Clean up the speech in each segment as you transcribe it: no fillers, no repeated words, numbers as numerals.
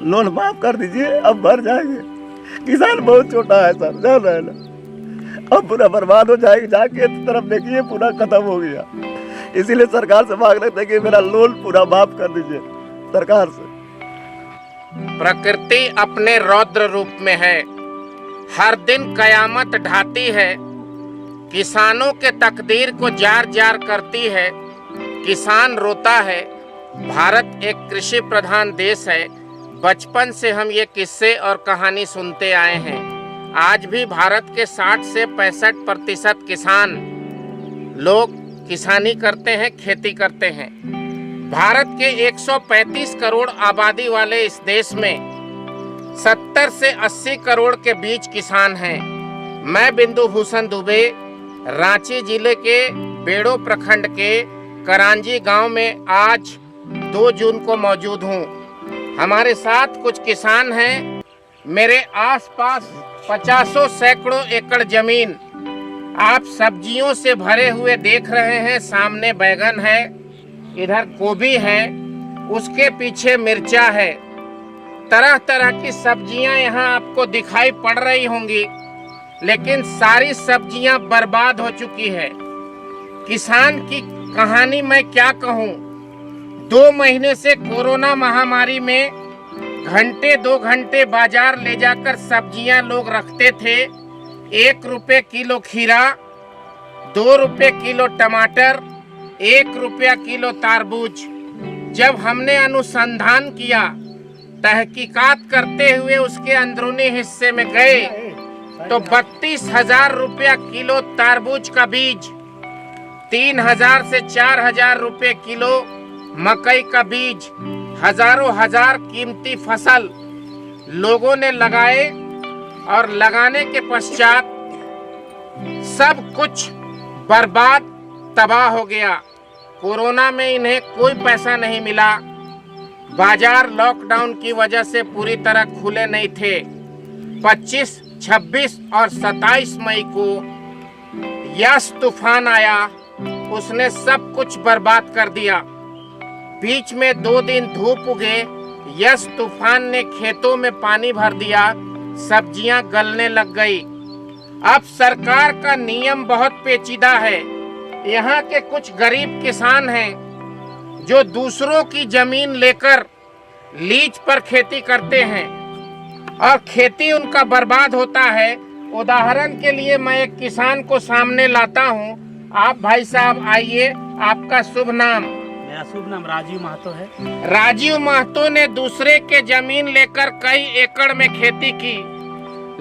Loan माफ कर दीजिए, अब भर जाएंगे। किसान बहुत छोटा है सर, जान रहे ना, अब पूरा बर्बाद हो जाएगी। जाके तरफ देखिए पूरा खत्म हो गया। इसीलिए सरकार से मांग रहे थे कि मेरा लोन पूरा माफ कर दीजिए सरकार से। प्रकृति अपने रौद्र रूप में है, हर दिन कयामत ढाती है। किसानों के तकदीर को जार जार करती है। किसान रोता है। भारत एक कृषि प्रधान देश है। बचपन से हम ये किस्से और कहानी सुनते आए हैं। आज भी भारत के 60 से 65% किसान लोग किसानी करते हैं, खेती करते हैं। भारत के 135 करोड़ आबादी वाले इस देश में 70 से 80 करोड़ के बीच किसान हैं। मैं बिंदु भूषण दुबे रांची जिले के बेड़ो प्रखंड के करांजी गांव में आज 2 जून को मौजूद हूं। हमारे साथ कुछ किसान हैं। मेरे आसपास 50 सैकड़ों एकड़ जमीन आप सब्जियों से भरे हुए देख रहे हैं। सामने बैगन है, इधर गोभी है, उसके पीछे मिर्चा है। तरह तरह की सब्जियां यहाँ आपको दिखाई पड़ रही होंगी, लेकिन सारी सब्जियां बर्बाद हो चुकी है। किसान की कहानी मैं क्या कहूँ। 2 महीने से कोरोना महामारी में घंटे 2 घंटे बाजार ले जाकर सब्जियां लोग रखते थे। 1 रुपये किलो खीरा, 2 रुपये किलो टमाटर, 1 रुपया किलो तरबूज। जब हमने अनुसंधान किया, तहकीकात करते हुए उसके अंदरूनी हिस्से में गए, तो 32,000 रुपया किलो तरबूज का बीज, 3,000 से 4,000 रुपये किलो मकई का बीज, हजारों हजार कीमती फसल लोगों ने लगाए और लगाने के पश्चात सब कुछ बर्बाद तबाह हो गया। कोरोना में इन्हें कोई पैसा नहीं मिला। बाजार लॉकडाउन की वजह से पूरी तरह खुले नहीं थे। 25, 26 और 27 मई को यस तूफान आया, उसने सब कुछ बर्बाद कर दिया। बीच में 2 दिन धूप उगे, यस तूफान ने खेतों में पानी भर दिया, सब्जियां गलने लग गई। अब सरकार का नियम बहुत पेचीदा है। यहाँ के कुछ गरीब किसान हैं जो दूसरों की जमीन लेकर लीज पर खेती करते हैं और खेती उनका बर्बाद होता है। उदाहरण के लिए मैं एक किसान को सामने लाता हूँ। आप भाई साहब आइए, आपका शुभ नाम? मेरा शुभ नाम राजीव महतो है। राजीव महतो ने दूसरे के जमीन लेकर कई एकड़ में खेती की,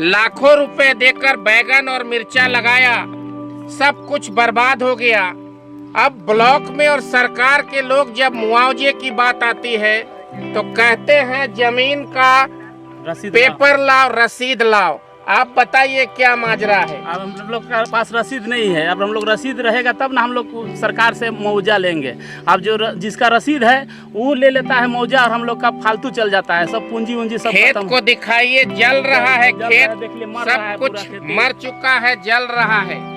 लाखों रुपए देकर बैगन और मिर्चा लगाया, सब कुछ बर्बाद हो गया। अब ब्लॉक में और सरकार के लोग जब मुआवजे की बात आती है तो कहते हैं जमीन का पेपर लाओ, रसीद लाओ। आप बताइए क्या माजरा है? अब हम लोग के पास रसीद नहीं है। अब हम लोग रसीद रहेगा तब ना हम लोग सरकार से मुआवजा लेंगे। अब जो जिसका रसीद है वो ले लेता है मुआवजा और हम लोग का फालतू चल जाता है, सब पूंजी वूंजी सब खेत को दिखाइए, जल रहा है खेत, सब कुछ मर चुका है, जल रहा है।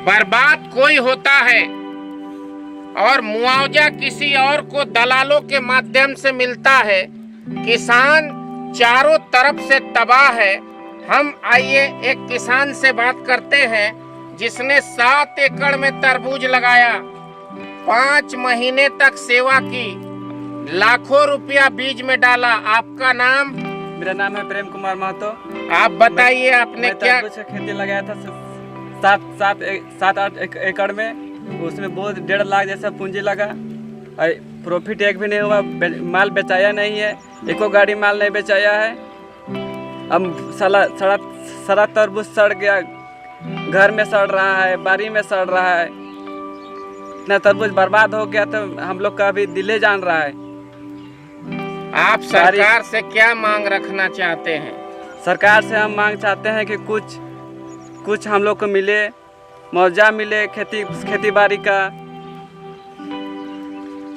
बर्बाद कोई होता है और मुआवजा किसी और को दलालों के माध्यम से मिलता है। किसान चारों तरफ से तबाह है। हम आइए एक किसान से बात करते हैं जिसने 7 एकड़ में तरबूज लगाया, 5 महीने तक सेवा की, लाखों रुपया बीज में डाला। आपका नाम? मेरा नाम है प्रेम कुमार महतो। आप बताइए आपने क्या खेती लगाया था? 7-8 एकड़ में, उसमें बहुत 1.5 लाख जैसा पूंजी लगा और प्रॉफिट एक भी नहीं हुआ। माल बेचाया नहीं है, एको गाड़ी माल नहीं बेचाया है। अब सारा तरबूज सड़ गया, घर में सड़ रहा है, बारी में सड़ रहा है। इतना तरबूज बर्बाद हो गया तो हम लोग का अभी दिले जान रहा है। आप सरकार से क्या मांग रखना चाहते हैं? सरकार से हम मांग चाहते हैं कि कुछ हम लोग को मिले, मुआवजा मिले खेती बाड़ी का।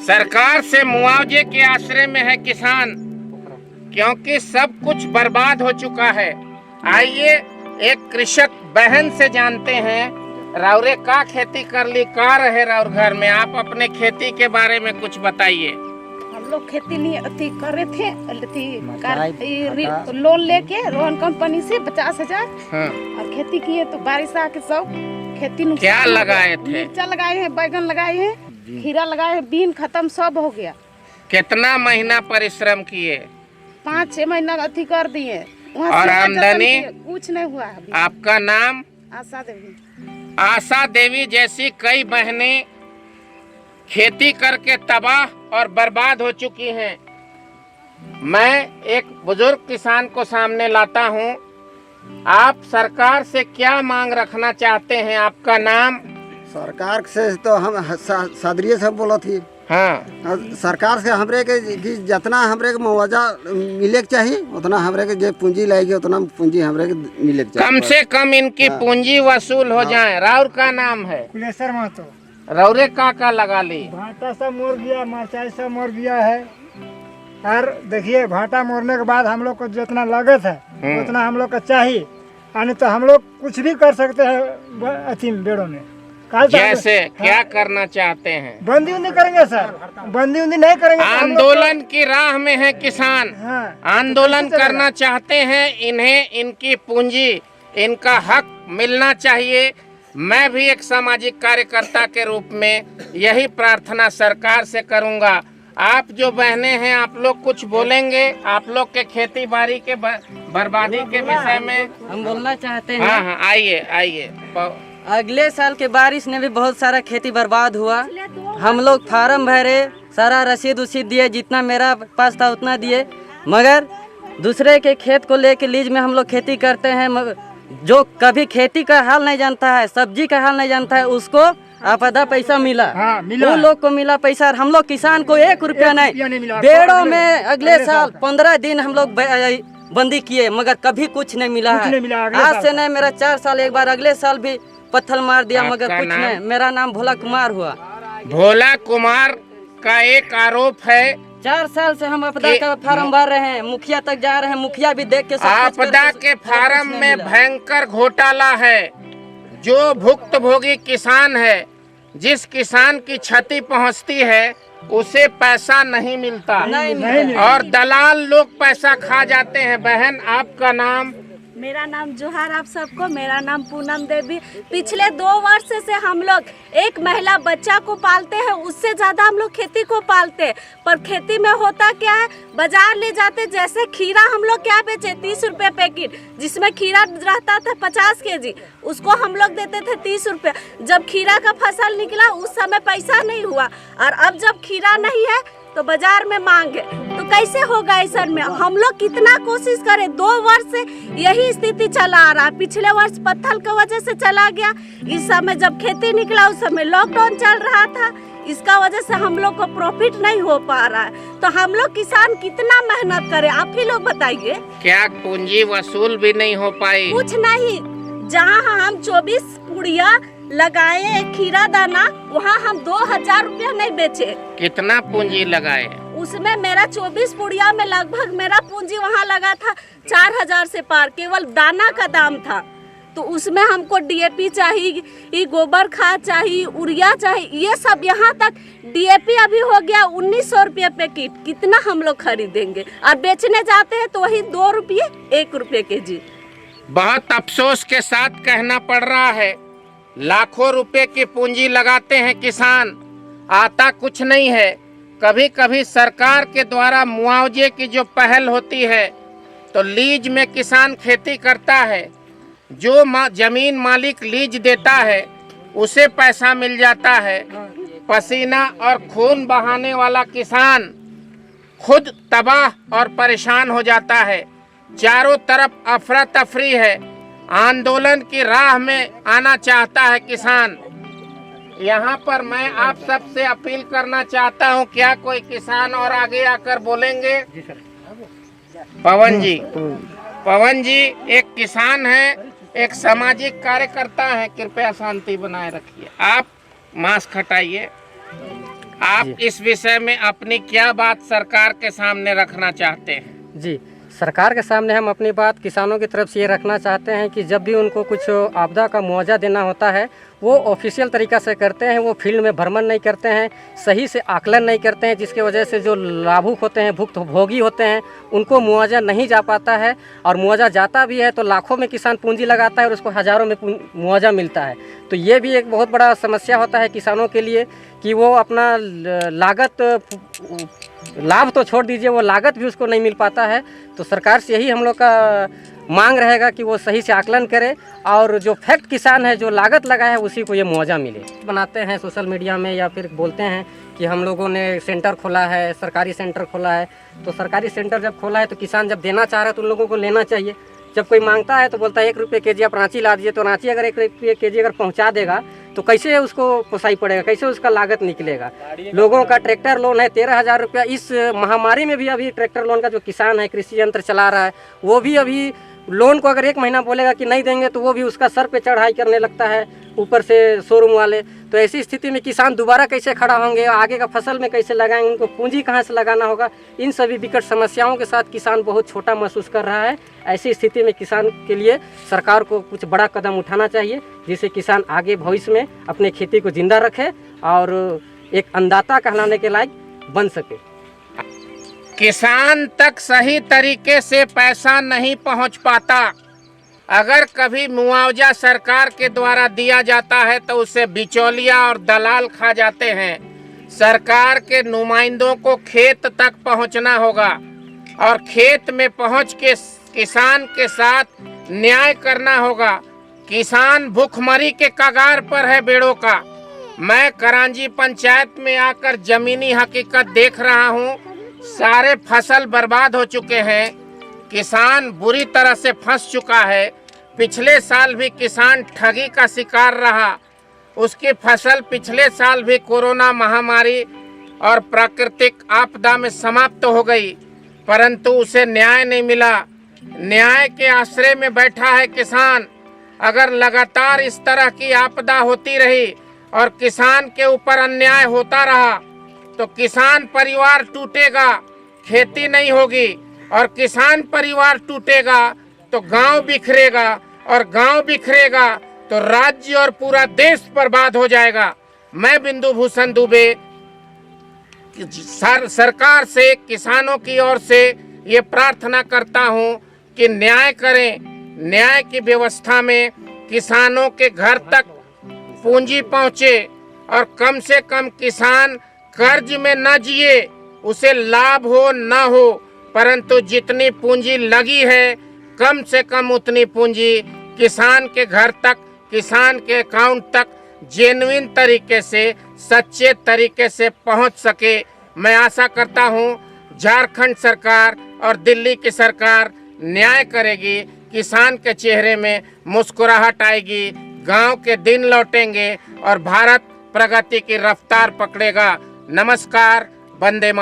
सरकार से मुआवजे के आश्रय में है किसान, क्योंकि सब कुछ बर्बाद हो चुका है। आइए एक कृषक बहन से जानते हैं, राउरे का खेती कर ली, का रहे राउर घर में, आप अपने खेती के बारे में कुछ बताइए। हम लोग खेती नहीं अति कर रहे थे, लोन लेके रोहन कंपनी से 50,000 हाँ। और खेती किए तो बारिश आके सब खेती नुकसान क्या हो गया। लगाए थे? मिर्चा लगाए हैं, बैगन लगाए हैं, खीरा लगाए हैं, बीन खत्म सब हो गया। कितना महीना परिश्रम किए? 5-6 महीना अति कर दिए। वहाँ और से आमदनी? कुछ नहीं हुआ अभी। आपका नाम? आशा देवी। आशा देवी जैसी कई बहनें खेती करके तबाह और बर्बाद हो चुकी हैं। मैं एक बुजुर्ग किसान को सामने लाता हूं। आप सरकार से क्या मांग रखना चाहते हैं? आपका नाम? सरकार से तो हम सदरिये से बोला थी। हाँ। सरकार से हमरे के कि जितना हमरे के मुआवजा मिले के चाहिए उतना हमरे के जो पूंजी लाएगी उतना पूंजी हमरे के मिले के चाहिए। कम से कम इनकी पूंजी वसूल हो जाए। राउर का नाम है? कुलेश्वर महतो। रौरे का लगा ली? भाटा सब मर गया, मरचाई सब मर गया है। और देखिए भाटा मरने के बाद हम लोग को जितना लागत है उतना हम लोग का चाहिए, यानी तो हम लोग कुछ भी कर सकते हैं अथी बेड़ों में। जैसे क्या करना चाहते हैं? बंदी उंदी करेंगे सर, बंदी उंदी नहीं करेंगे। आंदोलन की राह में है किसान। हाँ, आंदोलन करना चाहते हैं, इन्हें इनकी पूंजी, इनका हक मिलना चाहिए। मैं भी एक सामाजिक कार्यकर्ता के रूप में यही प्रार्थना सरकार से करूंगा। आप जो बहनें हैं, आप लोग कुछ बोलेंगे? आप लोग के खेती बाड़ी के बर्बादी के विषय में हम बोलना चाहते हैं। हाँ, आइए आइए। अगले साल के बारिश ने भी बहुत सारा खेती बर्बाद हुआ। हम लोग फार्म भरे, सारा रसीद उसीद दिए, जितना मेरा पास था उतना दिए, मगर दूसरे के खेत को लेके लीज में हम लोग खेती करते हैं। जो कभी खेती का हाल नहीं जानता है, सब्जी का हाल नहीं जानता है, उसको आपदा पैसा मिला। हाँ, मिला। वो लोग को मिला पैसा, और हम लोग किसान को 1 रुपया नहीं मिला। बेड़ों में अगले साल 15 दिन हम लोग बंदी किए, मगर कभी कुछ नहीं मिला है। आज से नहीं, मेरा 4 साल, एक बार अगले साल भी पत्थर मार दिया, मगर कुछ नहीं। मेरा नाम भोला कुमार हुआ। भोला कुमार का एक आरोप है, 4 साल से हम आपदा का फार्म भर रहे हैं, मुखिया तक जा रहे हैं, मुखिया भी देख के आपदा के फार्म में भयंकर घोटाला है। जो भुक्तभोगी किसान है, जिस किसान की क्षति पहुंचती है, उसे पैसा नहीं मिलता। नहीं। और दलाल लोग पैसा खा जाते हैं। बहन, आपका नाम? मेरा नाम जोहार आप सबको। मेरा नाम पूनम देवी। पिछले 2 वर्ष से हम लोग एक महिला बच्चा को पालते हैं, उससे ज़्यादा हम लोग खेती को पालते हैं। पर खेती में होता क्या है, बाजार ले जाते, जैसे खीरा हम लोग क्या बेचे 30 रुपये पैकेट, जिसमें खीरा रहता था 50 kg, उसको हम लोग देते थे 30 रुपये। जब खीरा का फसल निकला उस समय पैसा नहीं हुआ, और अब जब खीरा नहीं है तो बाजार में मांग है, तो कैसे होगा ऐसा में? हम लोग कितना कोशिश करें, 2 वर्ष से यही स्थिति चला आ रहा। पिछले वर्ष पत्थर की वजह से चला गया, इस समय जब खेती निकला उस समय लॉकडाउन चल रहा था, इसका वजह से हम लोग को प्रॉफिट नहीं हो पा रहा है। तो हम लोग किसान कितना मेहनत करें, आप ही लोग बताइए। क्या पूंजी वसूल भी नहीं हो पाई? कुछ नहीं। जहाँ हम 24 पुड़िया लगाए खीरा दाना, वहाँ हम 2000 रुपया नहीं बेचे। कितना पूंजी लगाए? उसमें मेरा 24 पुड़िया में लगभग मेरा पूंजी वहाँ लगा था 4000 से पार, केवल दाना का दाम था। तो उसमें हमको DAP चाहिए, गोबर खाद चाहिए, यूरिया चाहिए, ये सब। यहाँ तक DAP अभी हो गया 1900 रुपये पैकेट। कितना हम लोग खरीदेंगे? और बेचने जाते हैं तो वही 2 रुपये 1 रुपये kg। बहुत अफसोस के साथ कहना पड़ रहा है, लाखों रुपए की पूंजी लगाते हैं किसान, आता कुछ नहीं है। कभी कभी सरकार के द्वारा मुआवजे की जो पहल होती है, तो लीज में किसान खेती करता है, जो जमीन मालिक लीज देता है उसे पैसा मिल जाता है। पसीना और खून बहाने वाला किसान खुद तबाह और परेशान हो जाता है। चारों तरफ अफरा तफरी है। आंदोलन की राह में आना चाहता है किसान। यहाँ पर मैं आप सबसे अपील करना चाहता हूँ, क्या कोई किसान और आगे आकर बोलेंगे? पवन जी एक किसान है, एक सामाजिक कार्यकर्ता है, कृपया शांति बनाए रखिए। आप मास्क हटाइए। आप इस विषय में अपनी क्या बात सरकार के सामने रखना चाहते हैं? जी, सरकार के सामने हम अपनी बात किसानों की तरफ से ये रखना चाहते हैं कि जब भी उनको कुछ आपदा का मुआवजा देना होता है वो ऑफिशियल तरीक़ा से करते हैं, वो फील्ड में भ्रमण नहीं करते हैं, सही से आकलन नहीं करते हैं, जिसके वजह से जो लाभुक होते हैं, भुक्तभोगी होते हैं, उनको मुआवजा नहीं जा पाता है। और मुआवजा जाता भी है तो लाखों में किसान पूंजी लगाता है और उसको हज़ारों में मुआवजा मिलता है। तो ये भी एक बहुत बड़ा समस्या होता है किसानों के लिए कि वो अपना लाभ तो छोड़ दीजिए, वो लागत भी उसको नहीं मिल पाता है। तो सरकार से यही हम लोग का मांग रहेगा कि वो सही से आकलन करे और जो फैक्ट किसान है, जो लागत लगा है, उसी को ये मुआवजा मिले। बनाते हैं सोशल मीडिया में या फिर बोलते हैं कि हम लोगों ने सेंटर खोला है, सरकारी सेंटर खोला है। तो सरकारी सेंटर जब खोला है तो किसान जब देना चाह रहा है तो उन लोगों को लेना चाहिए। जब कोई मांगता है तो बोलता है 1 रुपये केजी आप रांची ला दीजिए, तो रांची अगर 1 रुपये केजी अगर पहुंचा देगा तो कैसे उसको पोसाई पड़ेगा, कैसे उसका लागत निकलेगा। लोगों का ट्रैक्टर लोन है 13,000 रुपया। इस महामारी में भी अभी ट्रैक्टर लोन का जो किसान है, कृषि यंत्र चला रहा है, वो भी अभी लोन को अगर 1 महीना बोलेगा कि नहीं देंगे तो वो भी उसका सर पे चढ़ाई करने लगता है, ऊपर से शोरूम वाले। तो ऐसी स्थिति में किसान दोबारा कैसे खड़ा होंगे, आगे का फसल में कैसे लगाएंगे, उनको पूंजी कहाँ से लगाना होगा। इन सभी विकट समस्याओं के साथ किसान बहुत छोटा महसूस कर रहा है। ऐसी स्थिति में किसान के लिए सरकार को कुछ बड़ा कदम उठाना चाहिए, जिससे किसान आगे भविष्य में अपने खेती को जिंदा रखे और एक अन्नदाता कहलाने के लायक बन सके। किसान तक सही तरीके से पैसा नहीं पहुंच पाता। अगर कभी मुआवजा सरकार के द्वारा दिया जाता है तो उसे बिचौलिया और दलाल खा जाते हैं। सरकार के नुमाइंदों को खेत तक पहुंचना होगा और खेत में पहुंच के किसान के साथ न्याय करना होगा। किसान भूखमरी के कगार पर है बेड़ों का। मैं करांजी पंचायत में आकर जमीनी हकीकत देख रहा हूं। सारे फसल बर्बाद हो चुके हैं। किसान बुरी तरह से फंस चुका है। पिछले साल भी किसान ठगी का शिकार रहा। उसकी फसल पिछले साल भी कोरोना महामारी और प्राकृतिक आपदा में समाप्त हो गई, परंतु उसे न्याय नहीं मिला। न्याय के आश्रय में बैठा है किसान। अगर लगातार इस तरह की आपदा होती रही और किसान के ऊपर अन्याय होता रहा तो किसान परिवार टूटेगा, खेती नहीं होगी, और किसान परिवार टूटेगा तो गांव बिखरेगा, और गांव बिखरेगा तो राज्य और पूरा देश बर्बाद हो जाएगा। मैं बिंदु भूषण दुबे सरकार से, किसानों की ओर से ये प्रार्थना करता हूं कि न्याय करें। न्याय की व्यवस्था में किसानों के घर तक पूंजी पहुंचे और कम से कम किसान कर्ज में न जिए, उसे लाभ हो न हो, परंतु जितनी पूंजी लगी है कम से कम उतनी पूंजी किसान के घर तक, किसान के अकाउंट तक जेन्युइन तरीके से, सच्चे तरीके से पहुंच सके। मैं आशा करता हूं झारखंड सरकार और दिल्ली की सरकार न्याय करेगी, किसान के चेहरे में मुस्कुराहट आएगी, गांव के दिन लौटेंगे और भारत प्रगति की रफ्तार पकड़ेगा। नमस्कार, वंदे मातरम।